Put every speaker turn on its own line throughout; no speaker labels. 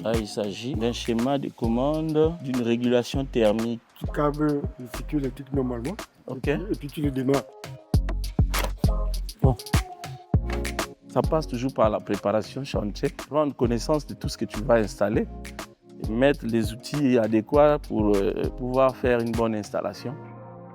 Là, il s'agit d'un schéma de commande d'une régulation thermique.
Tu câbles le circuit électrique normalement.
Ok.
Et puis tu le démarres.
Bon. Ça passe toujours par la préparation chantier, prendre connaissance de tout ce que tu vas installer, et mettre les outils adéquats pour pouvoir faire une bonne installation.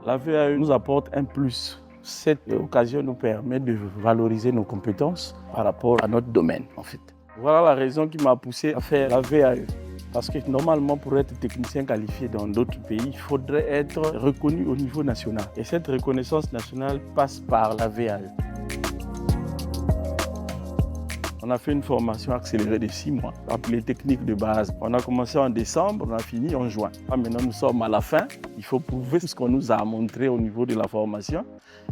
La VAE nous apporte un plus. Cette occasion nous permet de valoriser nos compétences par rapport à notre domaine, en fait. Voilà la raison qui m'a poussé à faire la VAE. Parce que normalement, pour être technicien qualifié dans d'autres pays, il faudrait être reconnu au niveau national. Et cette reconnaissance nationale passe par la VAE. On a fait une formation accélérée de 6 mois, appelée technique de base. On a commencé en décembre, on a fini en juin. Maintenant, nous sommes à la fin. Il faut prouver ce qu'on nous a montré au niveau de la formation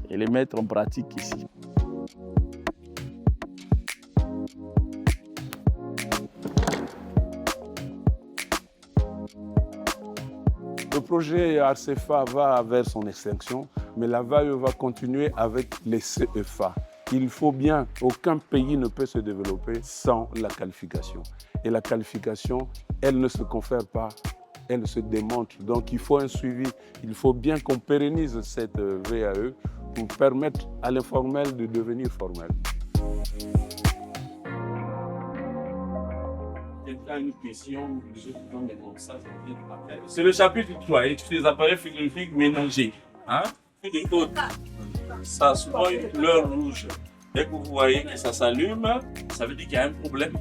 et les mettre en pratique ici.
Le projet RCFA va vers son extinction, mais la VAE va continuer avec les CEFA. Il faut bien, aucun pays ne peut se développer sans la qualification. Et la qualification, elle ne se confère pas, elle se démontre. Donc il faut un suivi, il faut bien qu'on pérennise cette VAE pour permettre à l'informel de devenir formel.
Une question, c'est le chapitre 3, les appareils frigorifiques mélangés. Hein? Ça a souvent une couleur rouge. Dès que vous voyez que ça s'allume, ça veut dire qu'il y a un problème.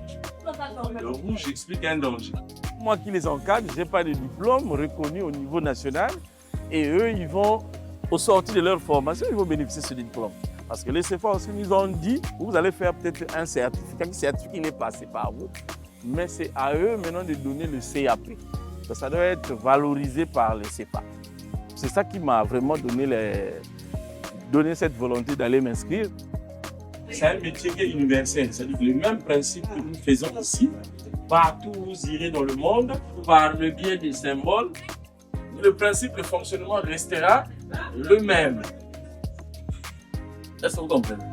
Le rouge explique un danger. Moi qui les encadre, je n'ai pas de diplôme reconnu au niveau national. Et eux, ils vont, au sortir de leur formation, ils vont bénéficier de ce diplôme. Parce que les CFA aussi nous ont dit, vous allez faire peut-être un certificat qui n'est passé par vous. Mais c'est à eux maintenant de donner le CAP. Ça doit être valorisé par les CFA. C'est ça qui m'a vraiment donné cette volonté d'aller m'inscrire. C'est un métier qui est universel. C'est-à-dire le même principe que nous faisons ici, partout où vous irez dans le monde, par le biais des symboles, le principe de fonctionnement restera le même. Est-ce que vous comprenez?